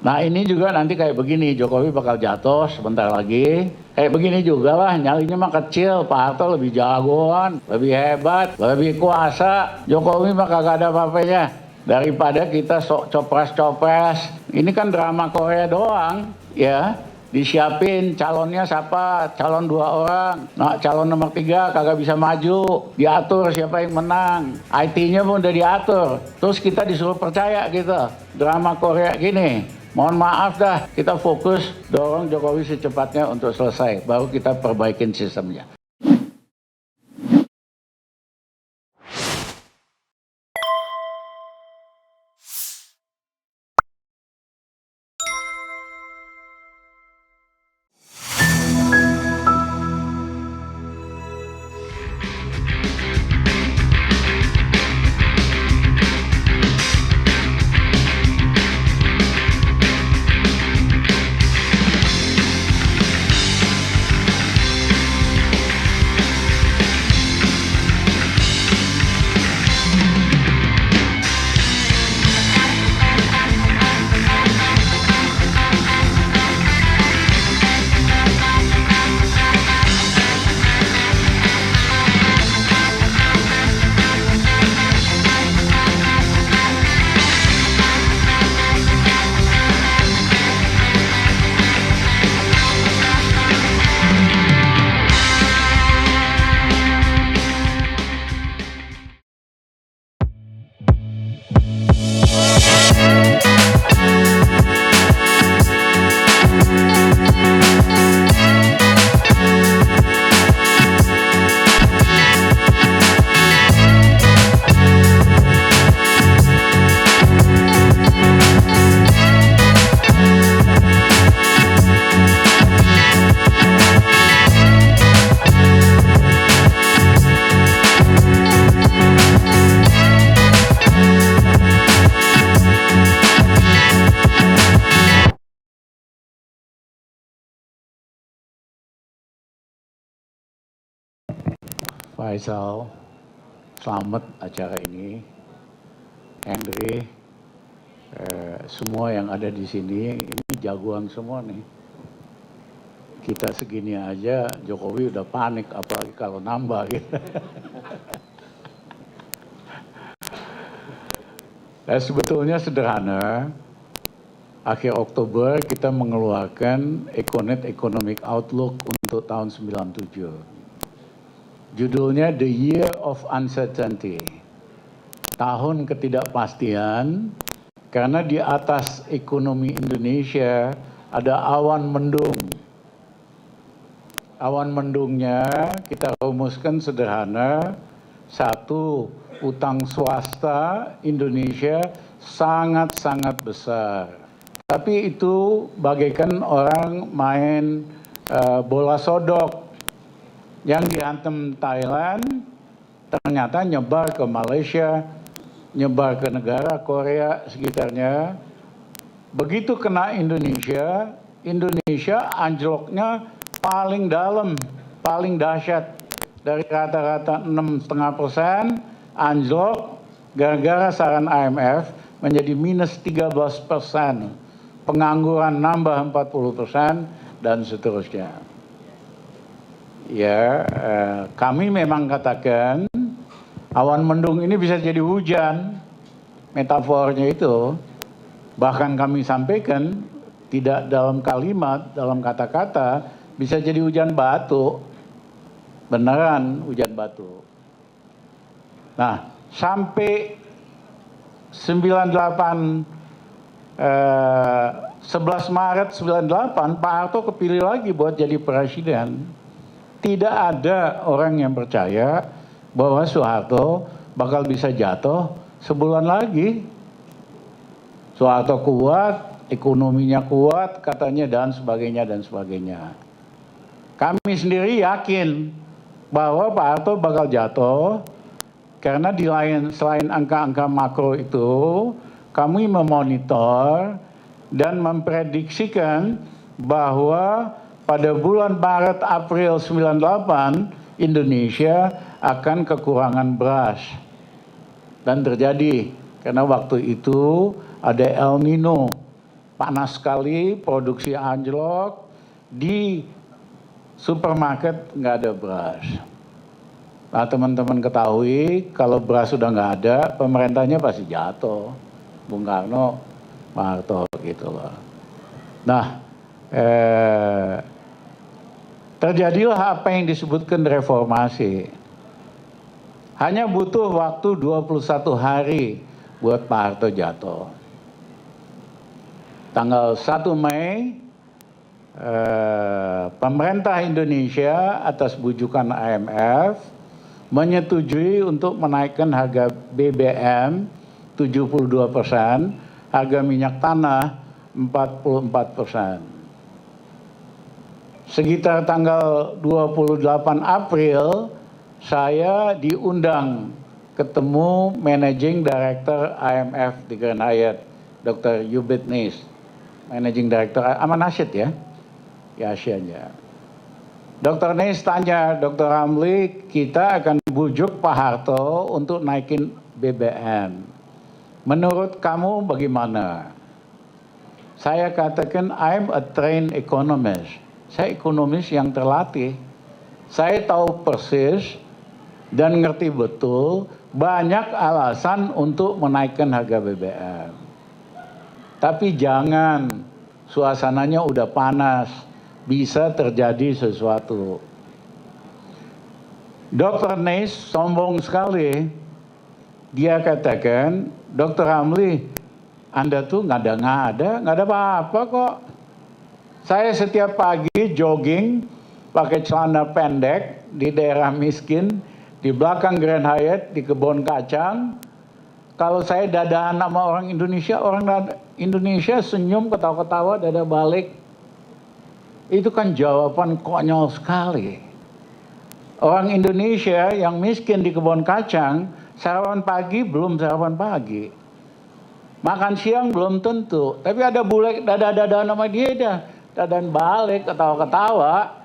Nah ini juga nanti kayak begini, Jokowi bakal jatuh sebentar lagi. Kayak begini juga lah, nyalinya mah kecil, Pak Harto lebih jagoan, lebih hebat, lebih kuasa. Jokowi mah kagak ada apa-apanya. Daripada kita sok copras-copras. Ini kan drama Korea doang, ya. Disiapin calonnya siapa, calon 2 orang. Nah calon nomor 3 kagak bisa maju, diatur siapa yang menang. IT-nya pun udah diatur. Terus kita disuruh percaya gitu, drama Korea gini. Mohon maaf dah, kita fokus dorong Jokowi secepatnya untuk selesai, baru kita perbaikin sistemnya. Faisal, selamat acara ini. Henry, semua yang ada di sini, ini jagoan semua nih. Kita segini aja, Jokowi udah panik, apalagi kalau nambah gitu. Sebetulnya sederhana, akhir Oktober kita mengeluarkan Economic Outlook untuk tahun 97. Judulnya The Year of Uncertainty, tahun ketidakpastian, karena di atas ekonomi Indonesia ada awan mendung. Awan mendungnya kita rumuskan sederhana, 1, utang swasta Indonesia sangat-sangat besar. Tapi itu bagaikan orang main bola sodok. Yang dihantam Thailand ternyata nyebar ke Malaysia, nyebar ke negara Korea sekitarnya. Begitu kena Indonesia, Indonesia anjloknya paling dalam, paling dahsyat. Dari rata-rata 6,5% anjlok gara-gara saran IMF menjadi minus 13%. Pengangguran nambah 40% dan seterusnya. Ya, kami memang katakan awan mendung ini bisa jadi hujan, metafornya itu. Bahkan kami sampaikan tidak dalam kalimat, dalam kata-kata, bisa jadi hujan batu, beneran hujan batu. Nah, sampai 11 Maret 98 Pak Harto kepilih lagi buat jadi presiden. Tidak ada orang yang percaya bahwa Soeharto bakal bisa jatuh sebulan lagi. Soeharto kuat, ekonominya kuat, katanya dan sebagainya dan sebagainya. Kami sendiri yakin bahwa Pak Harto bakal jatuh karena selain angka-angka makro itu, kami memonitor dan memprediksikan bahwa pada bulan Maret April 98 Indonesia akan kekurangan beras. Dan terjadi karena waktu itu ada El Nino panas sekali, produksi anjlok, di supermarket nggak ada beras. Nah teman-teman ketahui kalau beras sudah nggak ada, pemerintahnya pasti jatuh. Bung Karno, Pak Harto gitu loh. Nah, terjadilah apa yang disebutkan reformasi. Hanya butuh waktu 21 hari buat Pak Harto jatuh. Tanggal 1 Mei, pemerintah Indonesia atas bujukan IMF menyetujui untuk menaikkan harga BBM 72%, harga minyak tanah 44%. Sekitar tanggal 28 April, saya diundang ketemu Managing Director IMF di Grand Hyatt, Dr. Yubit Nis, Managing Director Aman Nasid ya, ya Asyanya. Dr. Nis tanya, Dr. Ramli, kita akan bujuk Pak Harto untuk naikin BBM. Menurut kamu bagaimana? Saya katakan, I'm a trained economist. Saya ekonomis yang terlatih. Saya tahu persis dan ngerti betul banyak alasan untuk menaikkan harga BBM. Tapi jangan, suasananya udah panas, bisa terjadi sesuatu. Dr. Nis sombong sekali. Dia katakan, Dr. Ramli, Anda tuh nggak ada apa-apa kok. Saya setiap pagi jogging, pakai celana pendek di daerah miskin, di belakang Grand Hyatt, di kebun kacang. Kalau saya dadahan sama orang Indonesia senyum, ketawa-ketawa, dada balik. Itu kan jawaban konyol sekali. Orang Indonesia yang miskin di kebun kacang, sarapan pagi belum sarapan pagi. Makan siang belum tentu. Tapi ada bule dada-dada sama dia dah. Dadan balik, ketawa-ketawa.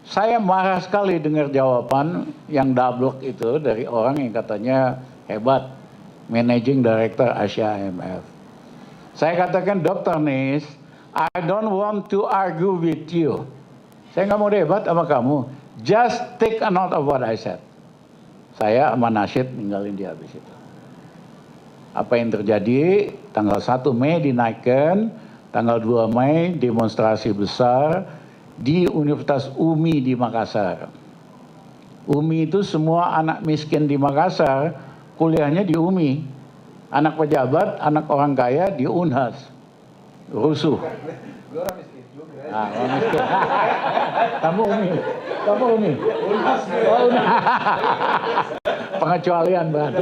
Saya marah sekali dengar jawaban yang dablek itu dari orang yang katanya hebat. Managing Director Asia IMF. Saya katakan, Dr. Nis, I don't want to argue with you. Saya nggak mau debat sama kamu. Just take a note of what I said. Saya sama Nasid ninggalin dia habis itu. Apa yang terjadi? Tanggal 1 Mei dinaikkan, tanggal 2 Mei demonstrasi besar di Universitas UMI di Makassar. UMI itu semua anak miskin di Makassar kuliahnya di UMI. Anak pejabat, anak orang kaya di Unhas. Rusuh. Gue orang miskin juga. Ah, orang miskin. Kamu UMI. Kamu UMI. Unhas. Oh, pengecualian banget.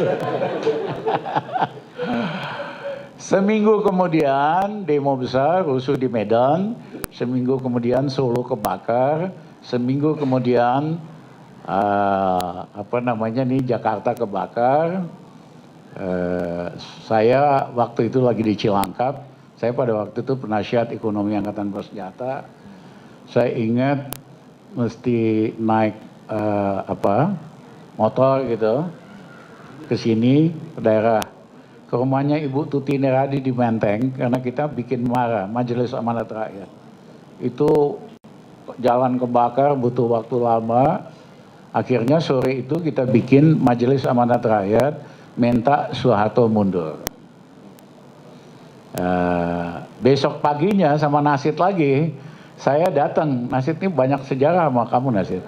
Seminggu kemudian demo besar rusuh di Medan, seminggu kemudian Solo kebakar, seminggu kemudian Jakarta kebakar. Saya waktu itu lagi di Cilangkap, saya pada waktu itu penasihat ekonomi Angkatan Bersenjata. Saya ingat mesti naik motor gitu ke sini ke daerah, ke rumahnya Ibu Tuti Neradi di Menteng, karena kita bikin marah Majelis Amanat Rakyat. Itu jalan kebakar butuh waktu lama. Akhirnya sore itu kita bikin Majelis Amanat Rakyat minta Soeharto mundur. Besok paginya sama Nasid lagi, saya datang. Nasid ini banyak sejarah sama kamu, Nasid.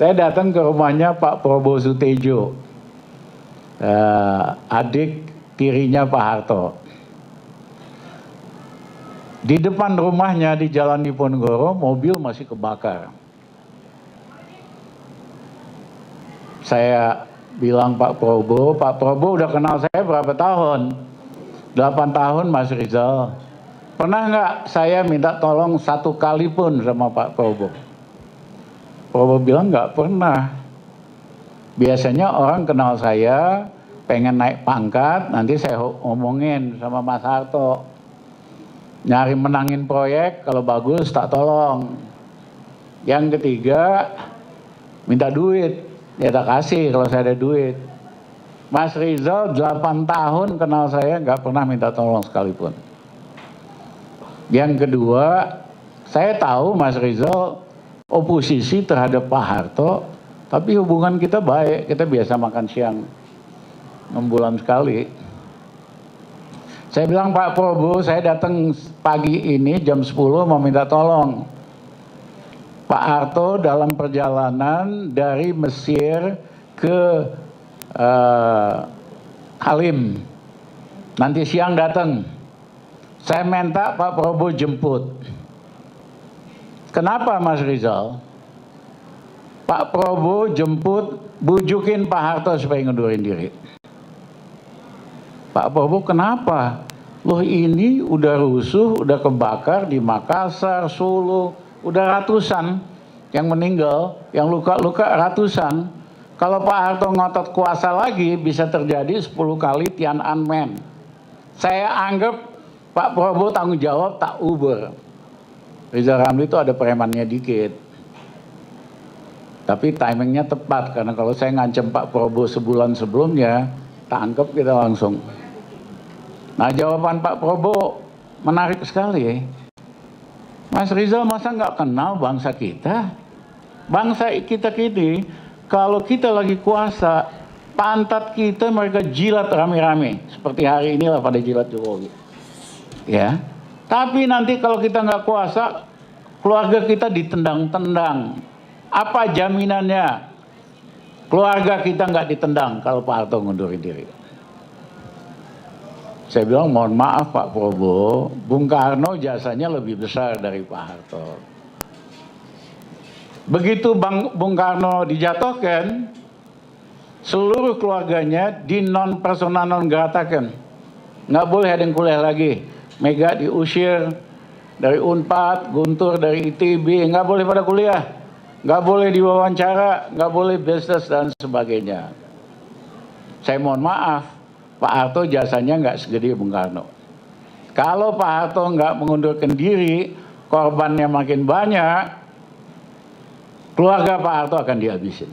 Saya datang ke rumahnya Pak Prabowo Sutejo, adik tirinya Pak Harto. Di depan rumahnya di Jalan Diponegoro, mobil masih kebakar. Saya bilang Pak Prabowo udah kenal saya berapa tahun? 8 tahun Mas Rizal. Pernah nggak saya minta tolong satu kali pun sama Pak Prabowo? Prabowo bilang nggak pernah. Biasanya orang kenal saya, pengen naik pangkat, nanti saya ngomongin sama Mas Harto. Nyari menangin proyek, kalau bagus tak tolong. Yang ketiga, minta duit. Ya tak kasih kalau saya ada duit. Mas Rizal 8 tahun kenal saya nggak pernah minta tolong sekalipun. Yang kedua, saya tahu Mas Rizal oposisi terhadap Pak Harto, tapi hubungan kita baik, kita biasa makan siang 6 bulan sekali. Saya bilang, Pak Prabowo, saya datang pagi ini jam 10 mau minta tolong. Pak Harto dalam perjalanan dari Mesir ke Halim, nanti siang datang. Saya minta Pak Prabowo jemput. Kenapa Mas Rizal? Pak Prabowo jemput, bujukin Pak Harto supaya ngundurin diri. Pak Prabowo kenapa? Loh ini udah rusuh, udah kebakar di Makassar, Solo, udah ratusan yang meninggal, yang luka-luka ratusan. Kalau Pak Harto ngotot kuasa lagi bisa terjadi 10 kali Tiananmen. Saya anggap Pak Prabowo tanggung jawab tak uber. Rizal Ramli itu ada premannya dikit. Tapi timingnya tepat, karena kalau saya ngancam Pak Prabowo sebulan sebelumnya, tangkap kita langsung. Nah jawaban Pak Prabowo menarik sekali. Mas Rizal masa nggak kenal bangsa kita? Bangsa kita ini, kalau kita lagi kuasa, pantat kita mereka jilat rame-rame. Seperti hari inilah pada jilat Jokowi. Ya, tapi nanti kalau kita nggak kuasa, keluarga kita ditendang-tendang. Apa jaminannya keluarga kita nggak ditendang kalau Pak Harto ngundurin diri? Saya bilang mohon maaf Pak Prabowo, Bung Karno jasanya lebih besar dari Pak Harto. Begitu Bung Karno dijatuhkan, seluruh keluarganya di non persona non gratakan. Nggak boleh ada yang kuliah lagi. Mega diusir dari Unpad, Guntur dari ITB, nggak boleh pada kuliah. Nggak boleh diwawancara, nggak boleh bisnis dan sebagainya. Saya mohon maaf, Pak Harto jasanya nggak segede Bung Karno. Kalau Pak Harto nggak mengundurkan diri, korbannya makin banyak, keluarga Pak Harto akan dihabisin.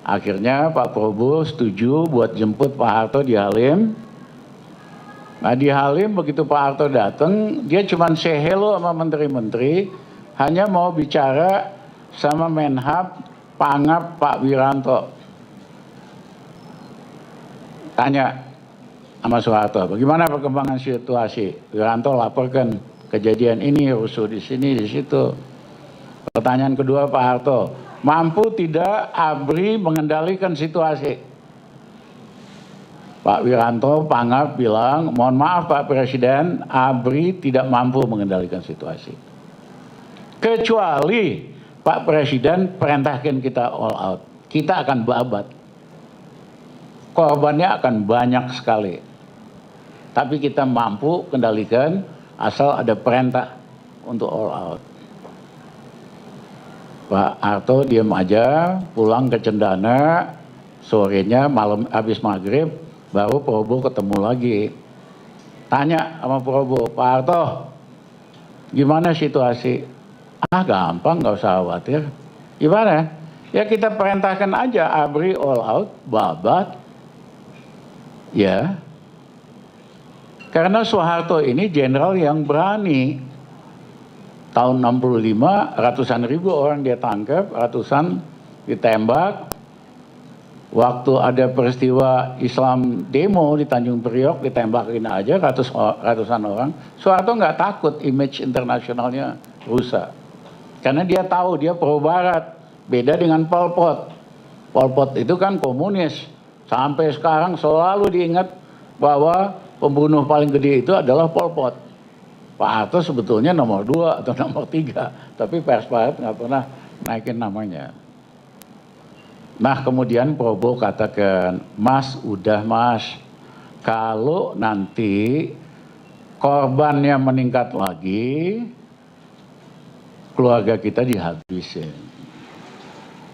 Akhirnya Pak Prabowo setuju buat jemput Pak Harto di Halim. Nah di Halim begitu Pak Harto datang, dia cuma say hello sama menteri-menteri, hanya mau bicara sama Menhab, Pangap, Pak Wiranto. Tanya sama Soeharto, bagaimana perkembangan situasi? Wiranto laporkan kejadian ini, rusuh di sini, di situ. Pertanyaan kedua Pak Harto, mampu tidak ABRI mengendalikan situasi? Pak Wiranto, Pangap bilang, mohon maaf Pak Presiden, ABRI tidak mampu mengendalikan situasi. Kecuali Pak Presiden perintahkan kita all out. Kita akan babat. Korbannya akan banyak sekali. Tapi kita mampu kendalikan asal ada perintah untuk all out. Pak Harto diam aja, pulang ke Cendana, sorenya malam habis maghrib, baru Prabowo ketemu lagi. Tanya sama Prabowo, Pak Harto, gimana situasi? Ah gampang, nggak usah khawatir. Gimana? Ya kita perintahkan aja ABRI all out, babat. Ya. Karena Soeharto ini jenderal yang berani. Tahun 65, ratusan ribu orang dia tangkap, ratusan ditembak. Waktu ada peristiwa Islam demo di Tanjung Priok, ditembakin aja ratusan orang. Soeharto nggak takut image internasionalnya rusak. Karena dia tahu dia pro Barat. Beda dengan Pol Pot. Pol Pot itu kan komunis. Sampai sekarang selalu diingat bahwa pembunuh paling gede itu adalah Pol Pot. Pak Harto sebetulnya nomor 2 atau nomor 3. Tapi pers Barat nggak pernah naikin namanya. Nah kemudian Prabowo katakan, Mas udah Mas, kalau nanti korbannya meningkat lagi, keluarga kita dihabisin.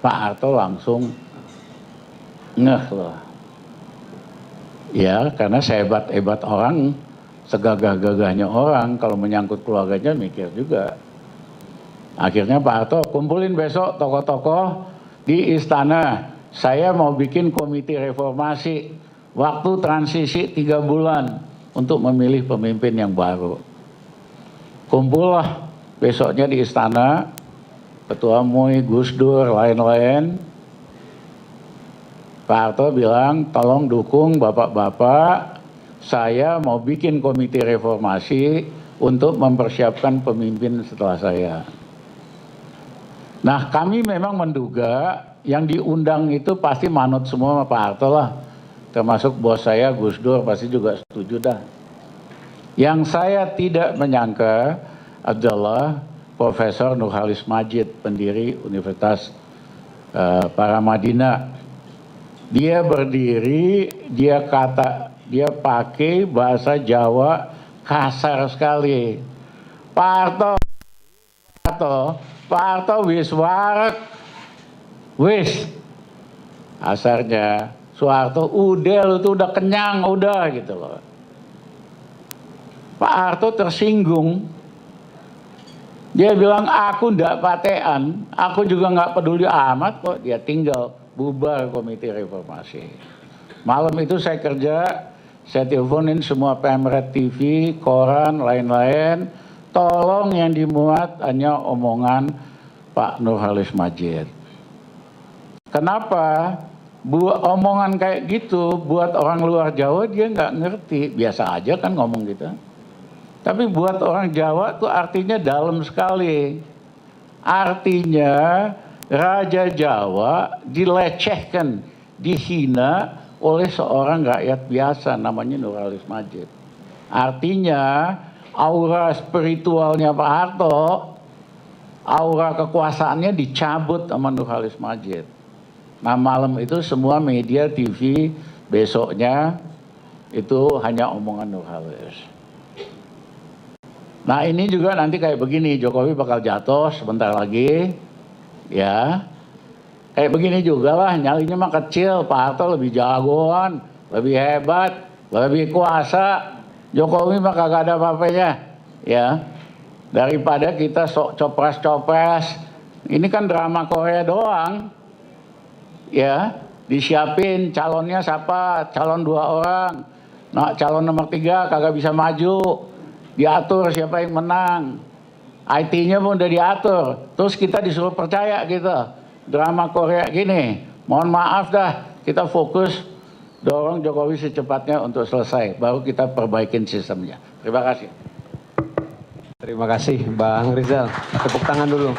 Pak Harto langsung ngeh loh. Ya karena sehebat-hebat orang, segagah-gagahnya orang, kalau menyangkut keluarganya mikir juga. Akhirnya Pak Harto kumpulin besok tokoh-tokoh di istana. saya mau bikin komite reformasi, waktu transisi 3 bulan untuk memilih pemimpin yang baru. Kumpullah besoknya di istana, Ketua MUI, Gus Dur, lain-lain. Pak Harto bilang, tolong dukung bapak-bapak, saya mau bikin komite reformasi untuk mempersiapkan pemimpin setelah saya. Nah, kami memang menduga yang diundang itu pasti manut semua sama Pak Harto lah. Termasuk bos saya, Gus Dur, pasti juga setuju dah. Yang saya tidak menyangka adalah Profesor Nurhalis Majid, pendiri Universitas Paramadina. Dia berdiri, dia pakai bahasa Jawa kasar sekali. Pak Harto wis warak, wis asarnya Soeharto udah lu tuh udah kenyang udah gitu loh. Pak Harto tersinggung, dia bilang aku ndak patean, aku juga nggak peduli amat kok. Dia tinggal bubar komite reformasi. Malam itu saya kerja, saya teleponin semua Pemret TV, koran, lain-lain. Tolong yang dimuat hanya omongan Pak Nurhalis Majid. Kenapa? Omongan kayak gitu buat orang luar Jawa dia nggak ngerti. Biasa aja kan ngomong gitu. Tapi buat orang Jawa tuh artinya dalam sekali. Artinya Raja Jawa dilecehkan, dihina oleh seorang rakyat biasa namanya Nurhalis Majid. Artinya aura spiritualnya Pak Harto, aura kekuasaannya dicabut sama Nurhalis Majid. Nah, malam itu semua media TV besoknya itu hanya omongan Nurhalis. Nah, ini juga nanti kayak begini, Jokowi bakal jatuh sebentar lagi, ya. Kayak begini juga lah, nyalinya mah kecil, Pak Harto lebih jagoan, lebih hebat, lebih kuasa. Jokowi mah kagak ada apa-apanya, ya. Daripada kita sok copras-copras, ini kan drama Korea doang, ya. Disiapin calonnya siapa, calon 2 orang, nah calon nomor 3 kagak bisa maju, diatur siapa yang menang, IT-nya pun udah diatur, terus kita disuruh percaya gitu, drama Korea gini. Mohon maaf dah, kita fokus dorong Jokowi secepatnya untuk selesai, baru kita perbaikin sistemnya. Terima kasih. Terima kasih Bang Rizal. Tepuk tangan dulu.